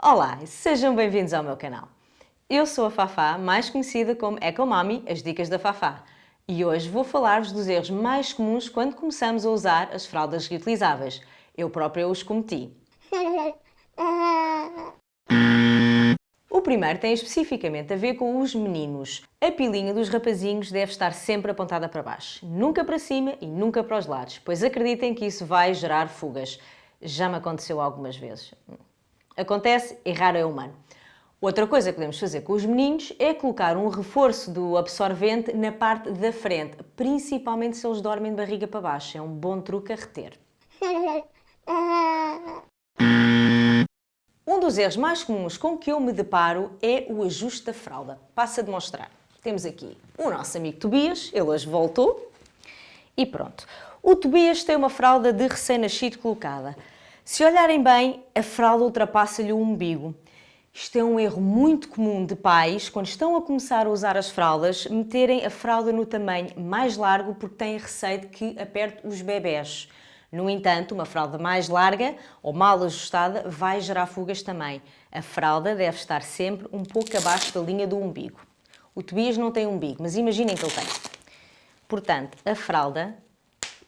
Olá e sejam bem-vindos ao meu canal. Eu sou a Fafá, mais conhecida como Ecomami, as dicas da Fafá. E hoje vou falar-vos dos erros mais comuns quando começamos a usar as fraldas reutilizáveis. Eu própria os cometi. O primeiro tem especificamente a ver com os meninos. A pilinha dos rapazinhos deve estar sempre apontada para baixo, nunca para cima e nunca para os lados, pois acreditem que isso vai gerar fugas. Já me aconteceu algumas vezes. Acontece, errar é humano. Outra coisa que podemos fazer com os meninos é colocar um reforço do absorvente na parte da frente, principalmente se eles dormem de barriga para baixo. É um bom truque a reter. Um dos erros mais comuns com que eu me deparo é o ajuste da fralda. Passo a demonstrar. Temos aqui o nosso amigo Tobias, ele hoje voltou. E pronto. O Tobias tem uma fralda de recém-nascido colocada. Se olharem bem, a fralda ultrapassa-lhe o umbigo. Isto é um erro muito comum de pais, quando estão a começar a usar as fraldas, meterem a fralda no tamanho mais largo porque têm receio de que aperte os bebés. No entanto, uma fralda mais larga ou mal ajustada vai gerar fugas também. A fralda deve estar sempre um pouco abaixo da linha do umbigo. O Tobias não tem umbigo, mas imaginem que ele tem. Portanto, a fralda,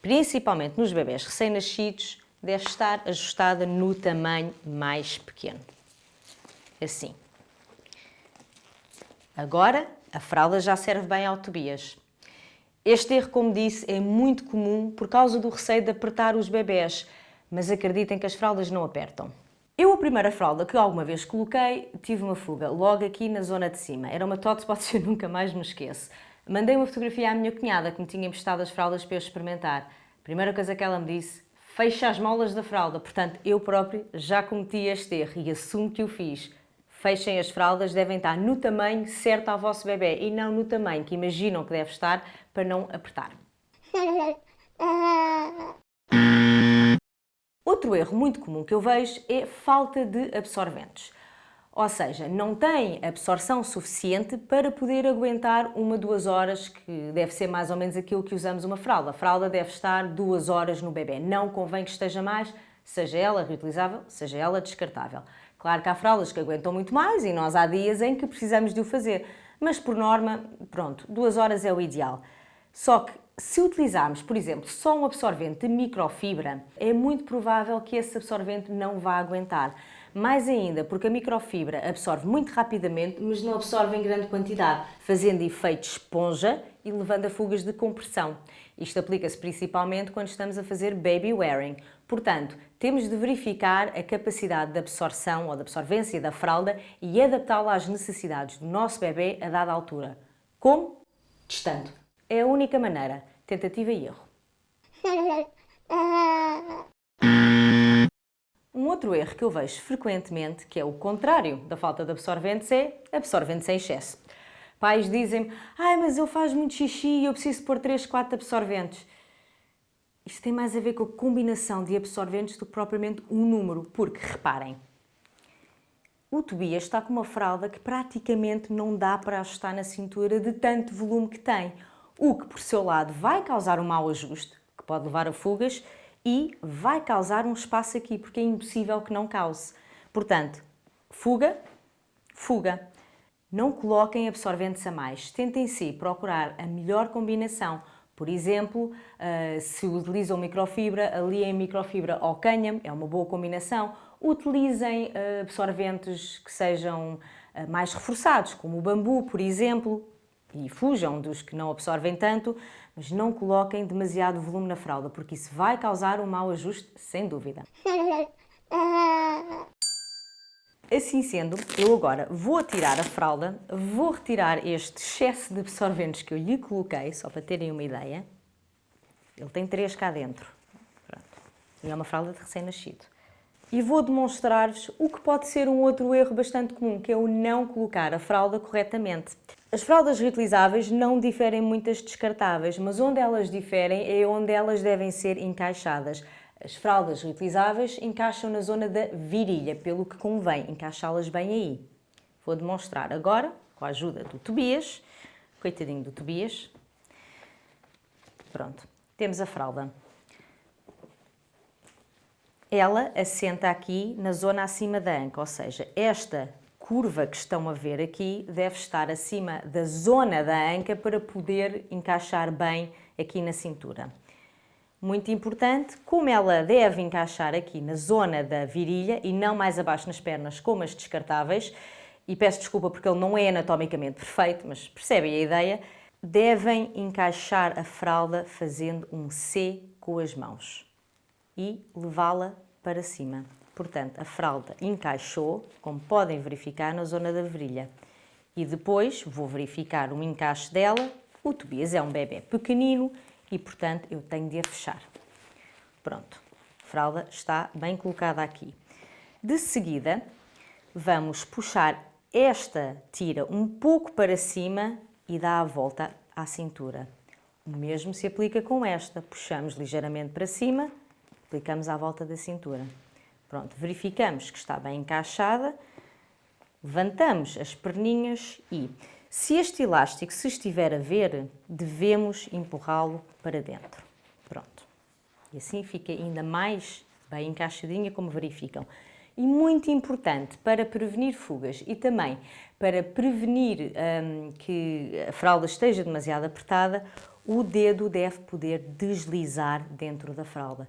principalmente nos bebés recém-nascidos, deve estar ajustada no tamanho mais pequeno. Assim. Agora, a fralda já serve bem ao Tobias. Este erro, como disse, é muito comum por causa do receio de apertar os bebés, mas acreditem que as fraldas não apertam. Eu, a primeira fralda que alguma vez coloquei, tive uma fuga, logo aqui na zona de cima. Era uma Totspot que eu nunca mais me esqueço. Mandei uma fotografia à minha cunhada, que me tinha emprestado as fraldas para eu experimentar. A primeira coisa que ela me disse, fecha as molas da fralda. Portanto, eu próprio já cometi este erro e assumo que o fiz. Fechem as fraldas, devem estar no tamanho certo ao vosso bebê e não no tamanho que imaginam que deve estar para não apertar. Outro erro muito comum que eu vejo é falta de absorventes. Ou seja, não tem absorção suficiente para poder aguentar 1-2 horas, que deve ser mais ou menos aquilo que usamos uma fralda. A fralda deve estar 2 horas no bebê. Não convém que esteja mais, seja ela reutilizável, seja ela descartável. Claro que há fraldas que aguentam muito mais e nós há dias em que precisamos de o fazer. Mas por norma, pronto, 2 horas é o ideal. Só que se utilizarmos, por exemplo, só um absorvente de microfibra, é muito provável que esse absorvente não vá aguentar. Mais ainda, porque a microfibra absorve muito rapidamente, mas não absorve em grande quantidade, fazendo efeito esponja e levando a fugas de compressão. Isto aplica-se principalmente quando estamos a fazer baby wearing. Portanto, temos de verificar a capacidade de absorção ou de absorvência da fralda e adaptá-la às necessidades do nosso bebê a dada altura. Como? Testando. É a única maneira. Tentativa e erro. Um outro erro que eu vejo frequentemente, que é o contrário da falta de absorventes, é absorventes em excesso. Pais dizem-me, mas eu faço muito xixi e eu preciso pôr 3-4 absorventes. Isto tem mais a ver com a combinação de absorventes do que propriamente um número, porque, reparem, o Tobias está com uma fralda que praticamente não dá para ajustar na cintura de tanto volume que tem, o que, por seu lado, vai causar um mau ajuste, que pode levar a fugas, e vai causar um espaço aqui, porque é impossível que não cause. Portanto, fuga, fuga. Não coloquem absorventes a mais. Tentem sim procurar a melhor combinação. Por exemplo, se utilizam microfibra, aliem microfibra ao cânhamo, é uma boa combinação. Utilizem absorventes que sejam mais reforçados, como o bambu, por exemplo, e fujam dos que não absorvem tanto, mas não coloquem demasiado volume na fralda, porque isso vai causar um mau ajuste, sem dúvida. Assim sendo, eu agora vou tirar a fralda, vou retirar este excesso de absorventes que eu lhe coloquei, só para terem uma ideia. Ele tem 3 cá dentro. Pronto. E é uma fralda de recém-nascido. E vou demonstrar-vos o que pode ser um outro erro bastante comum, que é o não colocar a fralda corretamente. As fraldas reutilizáveis não diferem muito das descartáveis, mas onde elas diferem é onde elas devem ser encaixadas. As fraldas reutilizáveis encaixam na zona da virilha, pelo que convém encaixá-las bem aí. Vou demonstrar agora, com a ajuda do Tobias. Coitadinho do Tobias. Pronto, temos a fralda. ela assenta aqui na zona acima da anca, ou seja, esta curva que estão a ver aqui deve estar acima da zona da anca para poder encaixar bem aqui na cintura. Muito importante, como ela deve encaixar aqui na zona da virilha e não mais abaixo nas pernas como as descartáveis, e peço desculpa porque ele não é anatomicamente perfeito, mas percebem a ideia, devem encaixar a fralda fazendo um C com as mãos e levá-la para cima. Portanto, a fralda encaixou, como podem verificar, na zona da virilha. E depois vou verificar o encaixe dela. O Tobias é um bebê pequenino e, portanto, eu tenho de a fechar. Pronto, a fralda está bem colocada aqui. De seguida, vamos puxar esta tira um pouco para cima e dá a volta à cintura. O mesmo se aplica com esta. Puxamos ligeiramente para cima, aplicamos à volta da cintura. Pronto, verificamos que está bem encaixada, levantamos as perninhas e, se este elástico se estiver a ver, devemos empurrá-lo para dentro. Pronto. E assim fica ainda mais bem encaixadinha, como verificam. E muito importante para prevenir fugas e também para prevenir que a fralda esteja demasiado apertada, o dedo deve poder deslizar dentro da fralda.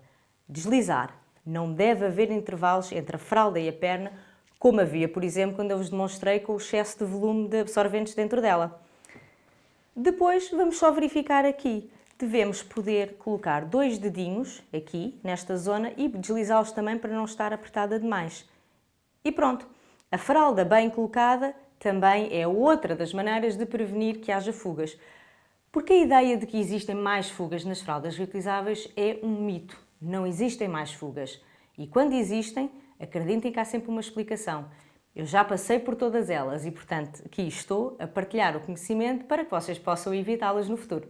Deslizar. Não deve haver intervalos entre a fralda e a perna, como havia, por exemplo, quando eu vos demonstrei com o excesso de volume de absorventes dentro dela. Depois, vamos só verificar aqui. Devemos poder colocar 2 dedinhos aqui, nesta zona, e deslizá-los também para não estar apertada demais. E pronto, a fralda bem colocada também é outra das maneiras de prevenir que haja fugas. Porque a ideia de que existem mais fugas nas fraldas reutilizáveis é um mito. Não existem mais fugas. E quando existem, acreditem que há sempre uma explicação. Eu já passei por todas elas e, portanto, aqui estou a partilhar o conhecimento para que vocês possam evitá-las no futuro.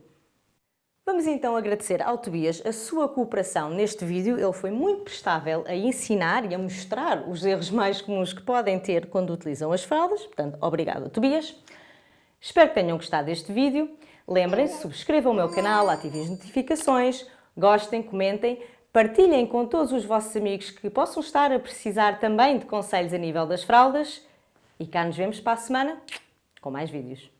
Vamos então agradecer ao Tobias a sua cooperação neste vídeo. Ele foi muito prestável a ensinar e a mostrar os erros mais comuns que podem ter quando utilizam as fraldas. Portanto, obrigado, Tobias. Espero que tenham gostado deste vídeo. Lembrem-se, subscrevam o meu canal, ativem as notificações, gostem, comentem, partilhem com todos os vossos amigos que possam estar a precisar também de conselhos a nível das fraldas. E cá nos vemos para a semana com mais vídeos.